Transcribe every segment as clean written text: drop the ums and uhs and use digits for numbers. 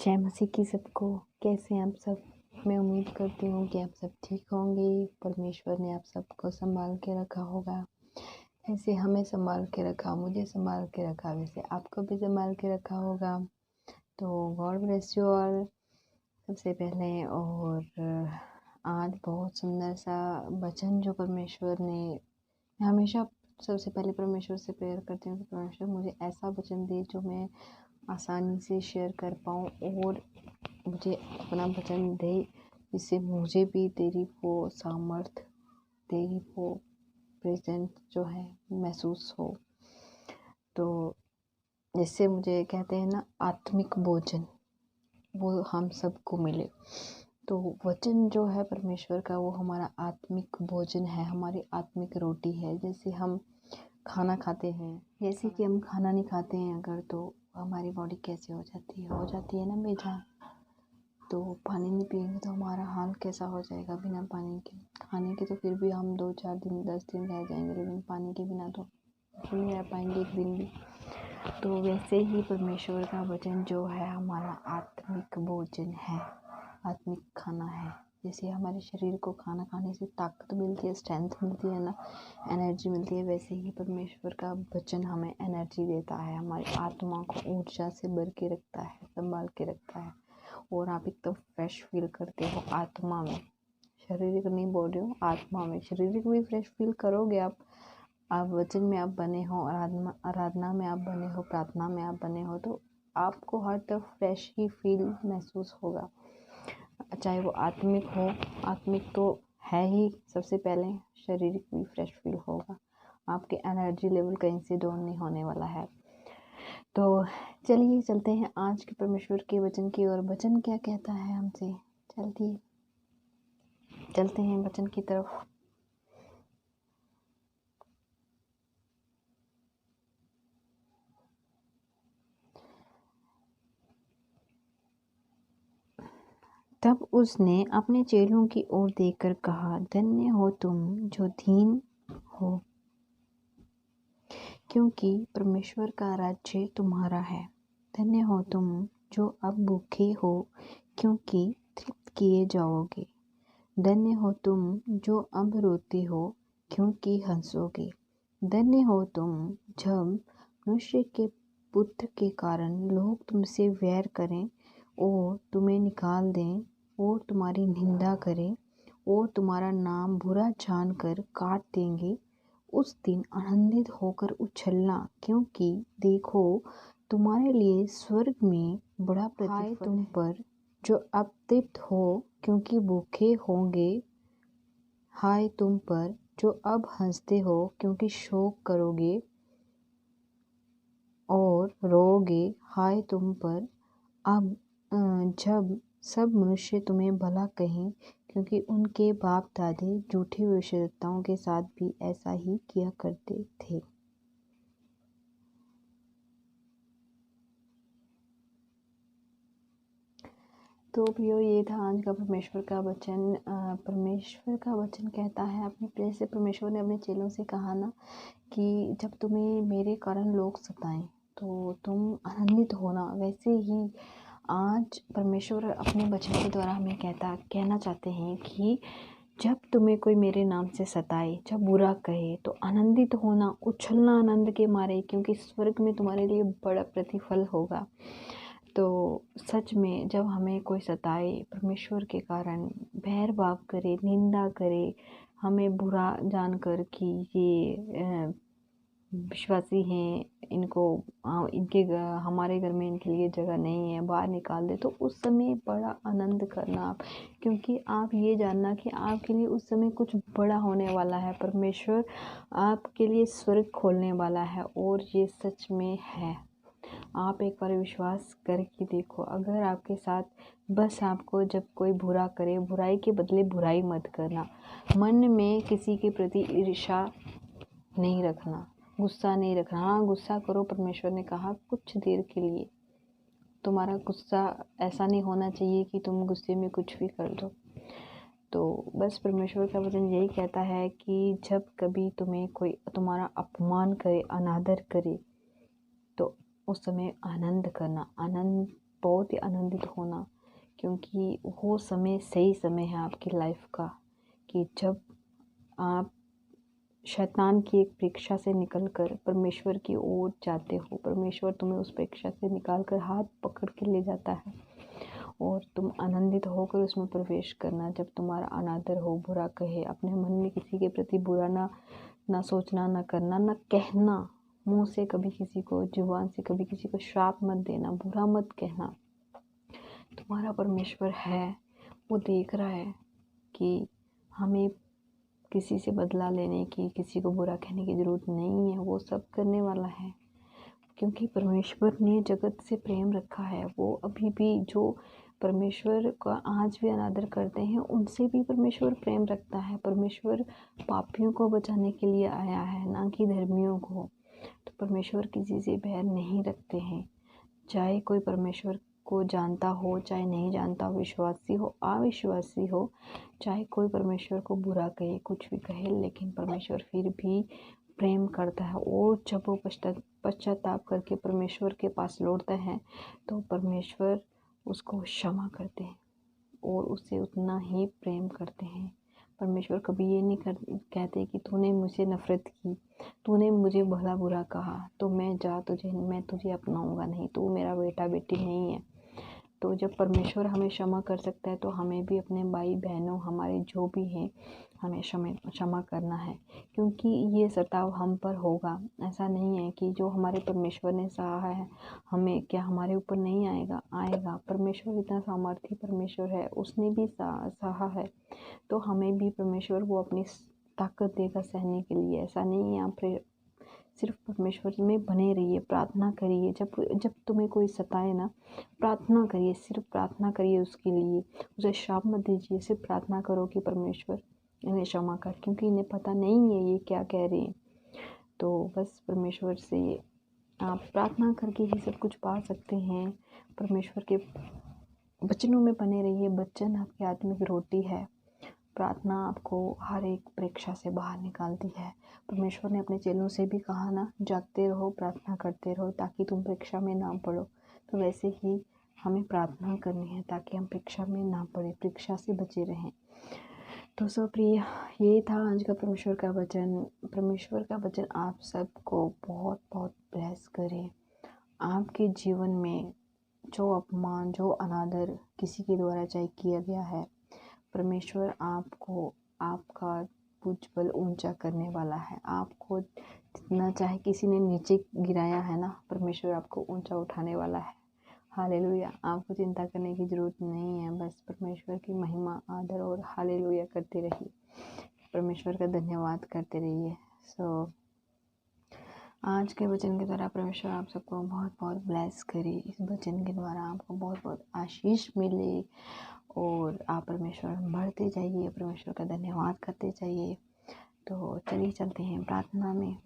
जय मसीह की सबको। कैसे हैं आप सब? मैं उम्मीद करती हूँ कि आप सब ठीक होंगे। परमेश्वर ने आप सबको संभाल के रखा होगा। ऐसे हमें संभाल के रखा, मुझे संभाल के रखा, वैसे आपको भी संभाल के रखा होगा। तो गॉड ब्लेस यू ऑल सबसे पहले। और आज बहुत सुंदर सा वचन जो परमेश्वर ने, मैं हमेशा सबसे पहले परमेश्वर से प्रेयर करती हूँ कि परमेश्वर मुझे ऐसा वचन दे जो मैं आसानी से शेयर कर पाऊँ, और मुझे अपना वचन दे जिससे मुझे भी तेरी वो सामर्थ, तेरी वो प्रेजेंट जो है महसूस हो। तो जिससे मुझे कहते हैं ना आत्मिक भोजन, वो हम सबको मिले। तो वचन जो है परमेश्वर का वो हमारा आत्मिक भोजन है, हमारी आत्मिक रोटी है। जैसे हम खाना खाते हैं, जैसे कि हम खाना नहीं खाते हैं अगर, तो हमारी बॉडी कैसे हो जाती है ना बेजान। तो पानी नहीं पिएंगे तो हमारा हाल कैसा हो जाएगा बिना पानी के। खाने के तो फिर भी हम 2-4 दिन 10 दिन रह जाएंगे, लेकिन पानी के बिना तो नहीं रह पाएंगे एक दिन भी। तो वैसे ही परमेश्वर का वचन जो है हमारा आत्मिक भोजन है, आत्मिक खाना है। जैसे हमारे शरीर को खाना खाने से ताकत मिलती है, स्ट्रेंथ मिलती है ना, एनर्जी मिलती है, वैसे ही परमेश्वर का वचन हमें एनर्जी देता है, हमारी आत्मा को ऊर्जा से भर के रखता है, संभाल के रखता है। और आप एकदम फ्रेश फील करते हो आत्मा में, शारीरिक नहीं बोल रही हूँ, आत्मा में। शारीरिक भी फ्रेश फील करोगे आप वचन में आप बने हो, आराधना में आप बने हो, प्रार्थना में आप बने हो, तो आपको हर तरफ फ्रेश ही फील महसूस होगा। चाहे वो आत्मिक हो, आत्मिक तो है ही सबसे पहले, शारीरिक भी फ्रेश फील होगा। आपके एनर्जी लेवल कहीं से डाउन नहीं होने वाला है। तो चलिए चलते हैं आज के परमेश्वर के वचन की ओर। वचन क्या कहता है हमसे, चलते हैं वचन की तरफ। तब उसने अपने चेलों की ओर देखकर कहा, धन्य हो तुम जो दीन हो, क्योंकि परमेश्वर का राज्य तुम्हारा है। धन्य हो तुम जो अब भूखे हो, क्योंकि तृप्त किए जाओगे। धन्य हो तुम जो अब रोते हो, क्योंकि हंसोगे। धन्य हो तुम जब मनुष्य के पुत्र के कारण लोग तुमसे वैर करें और तुम्हें निकाल दें और तुम्हारी निंदा करें और तुम्हारा नाम बुरा जानकर काट देंगे। उस दिन आनंदित होकर उछलना, क्योंकि देखो तुम्हारे लिए स्वर्ग में बड़ा प्रतिफल तुम पर जो अब तृप्त हो, क्योंकि भूखे होंगे। हाय तुम पर जो अब हंसते हो, क्योंकि शोक करोगे और रोओगे। हाय तुम पर अब जब सब मनुष्य तुम्हें भला कहें, क्योंकि उनके बाप दादे झूठे भविष्यद्वक्ताओं के साथ भी ऐसा ही किया करते थे। तो प्रियो, ये था आज का परमेश्वर का वचन। परमेश्वर का वचन कहता है, अपने प्रेम से परमेश्वर ने अपने चेलों से कहा ना कि जब तुम्हें मेरे कारण लोग सताएं तो तुम आनंदित होना। वैसे ही आज परमेश्वर अपने वचन के द्वारा हमें कहना चाहते हैं कि जब तुम्हें कोई मेरे नाम से सताए, जब बुरा कहे, तो आनंदित होना, उछलना आनंद के मारे, क्योंकि स्वर्ग में तुम्हारे लिए बड़ा प्रतिफल होगा। तो सच में जब हमें कोई सताए परमेश्वर के कारण, बैर भाव करे, निंदा करे, हमें बुरा जानकर कि ये विश्वासी हैं, हमारे घर में इनके लिए जगह नहीं है, बाहर निकाल दे, तो उस समय बड़ा आनंद करना आप, क्योंकि आप ये जानना कि आपके लिए उस समय कुछ बड़ा होने वाला है। परमेश्वर आपके लिए स्वर्ग खोलने वाला है, और ये सच में है। आप एक बार विश्वास करके देखो, अगर आपके साथ बस आपको जब कोई बुरा करे, बुराई के बदले बुराई मत करना, मन में किसी के प्रति ईर्ष्या नहीं रखना, गुस्सा नहीं रखना। हाँ, गुस्सा करो, परमेश्वर ने कहा कुछ देर के लिए। तुम्हारा गुस्सा ऐसा नहीं होना चाहिए कि तुम गुस्से में कुछ भी कर दो। तो बस परमेश्वर का वचन यही कहता है कि जब कभी तुम्हें कोई तुम्हारा अपमान करे, अनादर करे, तो उस समय आनंद करना। आनंद बहुत बहुत ही आनंदित होना, क्योंकि वो समय सही समय है आपकी लाइफ का कि जब आप शैतान की एक परीक्षा से निकलकर परमेश्वर की ओर जाते हो। परमेश्वर तुम्हें उस परीक्षा से निकालकर हाथ पकड़ के ले जाता है और तुम आनंदित होकर उसमें प्रवेश करना। जब तुम्हारा अनादर हो, बुरा कहे, अपने मन में किसी के प्रति बुरा ना सोचना, ना करना, ना कहना, मुंह से कभी किसी को, जुबान से कभी किसी को श्राप मत देना, बुरा मत कहना। तुम्हारा परमेश्वर है, वो देख रहा है कि हमें किसी से बदला लेने की, किसी को बुरा कहने की ज़रूरत नहीं है। वो सब करने वाला है, क्योंकि परमेश्वर ने जगत से प्रेम रखा है। वो अभी भी जो परमेश्वर का आज भी अनादर करते हैं, उनसे भी परमेश्वर प्रेम रखता है। परमेश्वर पापियों को बचाने के लिए आया है, ना कि धर्मियों को। तो परमेश्वर किसी से बैर नहीं रखते हैं, चाहे कोई परमेश्वर को जानता हो चाहे नहीं जानता हो, विश्वासी हो अविश्वासी हो, चाहे कोई परमेश्वर को बुरा कहे, कुछ भी कहे, लेकिन परमेश्वर फिर भी प्रेम करता है। और जब वो पश्चाताप करके परमेश्वर के पास लौटता है तो परमेश्वर उसको क्षमा करते हैं और उससे उतना ही प्रेम करते हैं। परमेश्वर कभी ये नहीं कहते कि तूने मुझसे नफ़रत की, तूने मुझे भला बुरा कहा तो मैं तुझे अपनाऊंगा नहीं, तू मेरा बेटा बेटी नहीं है। तो जब परमेश्वर हमें क्षमा कर सकता है तो हमें भी अपने भाई बहनों, हमारे जो भी हैं, हमें क्षमा करना है, क्योंकि ये सताव हम पर होगा। ऐसा नहीं है कि जो हमारे परमेश्वर ने सहा है हमें क्या हमारे ऊपर नहीं आएगा। परमेश्वर इतना सामर्थी परमेश्वर है, उसने भी सहा है, तो हमें भी परमेश्वर वो अपनी ताकत देगा सहने के लिए। ऐसा नहीं है। आप सिर्फ परमेश्वर में बने रहिए, प्रार्थना करिए। जब तुम्हें कोई सताए ना, प्रार्थना करिए, सिर्फ प्रार्थना करिए उसके लिए, उसे श्राप मत दीजिए। सिर्फ प्रार्थना करो कि परमेश्वर इन्हें क्षमा कर, क्योंकि इन्हें पता नहीं है ये क्या कह रहे हैं। तो बस परमेश्वर से आप प्रार्थना करके ही सब कुछ पा सकते हैं। परमेश्वर के वचनों में बने रहिए। वचन आपकी आत्मिक रोटी है। प्रार्थना आपको हर एक परीक्षा से बाहर निकालती है। परमेश्वर ने अपने चेलों से भी कहा ना, जागते रहो, प्रार्थना करते रहो, ताकि तुम परीक्षा में ना पड़ो। तो वैसे ही हमें प्रार्थना करनी है ताकि हम परीक्षा में ना पड़े, परीक्षा से बचे रहें। तो सो प्रिय, ये था आज का परमेश्वर का वचन। परमेश्वर का वचन आप सबको बहुत बहुत ब्लेस करे। आपके जीवन में जो अपमान, जो अनादर किसी के द्वारा चाहे किया गया है, परमेश्वर आपको आपका उज्ज्वल ऊंचा करने वाला है। आपको जितना चाहे किसी ने नीचे गिराया है ना, परमेश्वर आपको ऊंचा उठाने वाला है। हालेलुया। आपको चिंता करने की ज़रूरत नहीं है, बस परमेश्वर की महिमा, आदर और हालेलुया करते रहिए। परमेश्वर का धन्यवाद करते रहिए। आज के वचन के द्वारा परमेश्वर आप सबको बहुत बहुत ब्लेस करे। इस वचन के द्वारा आपको बहुत बहुत आशीष मिले और आप परमेश्वर बढ़ते जाइए, परमेश्वर का धन्यवाद करते जाइए। तो चलिए चलते हैं प्रार्थना में।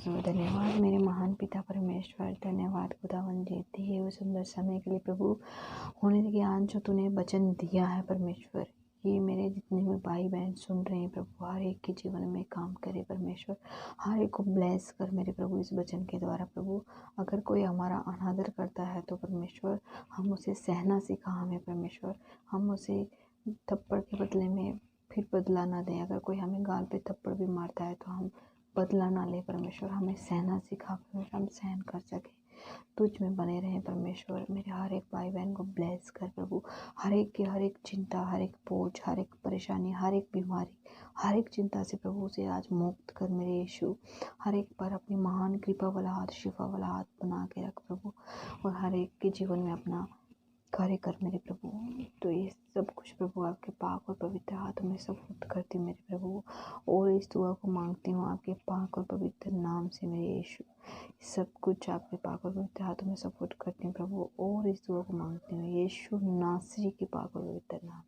धन्यवाद मेरे महान पिता परमेश्वर, धन्यवाद खुदावन जी दिए हुए सुंदर समय के लिए प्रभु। होने के आज जो तूने वचन दिया है परमेश्वर, ये मेरे जितने भी भाई बहन सुन रहे हैं प्रभु, हर एक के जीवन में काम करे परमेश्वर। हर एक को ब्लेस कर मेरे प्रभु इस वचन के द्वारा प्रभु। अगर कोई हमारा अनादर करता है तो परमेश्वर हम उसे सहना सिखा हमें परमेश्वर। हम उसे थप्पड़ के बदले में फिर बदला ना दें। अगर कोई हमें गाल पे थप्पड़ भी मारता है तो हम बदला ना ले परमेश्वर। हमें सहना सिखा परमेश्वर, हम सहन कर सकें, तुझ में बने रहें परमेश्वर। मेरे हर एक भाई बहन को ब्लेस कर प्रभु। हर एक की हर एक चिंता, हर एक बोझ, हर एक परेशानी, हर एक बीमारी, हर एक चिंता से प्रभु से आज मुक्त कर मेरे यीशु। हर एक पर अपनी महान कृपा वाला हाथ, शिफा वाला हाथ बना के रख प्रभु, और हर एक के जीवन में अपना कार्य कर मेरे प्रभु। तो ये सब कुछ प्रभु आपके पाक और पवित्र हाथों में सपुर्द करती हूँ मेरे प्रभु, और इस दुआ को मांगती हूँ आपके पाक और पवित्र नाम से मेरे यीशु। सब कुछ आपके पाक और पवित्र हाथों में सपोर्ट करती हूँ प्रभु, और इस दुआ को मांगती हूँ यीशु नासरी के पाक और पवित्र नाम।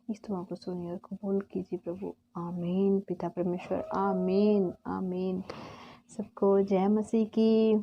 इस दुआ को सुनिए और कबूल कीजिए प्रभु। आमीन। पिता परमेश्वर, आमीन आमीन। सबको जय मसीह की।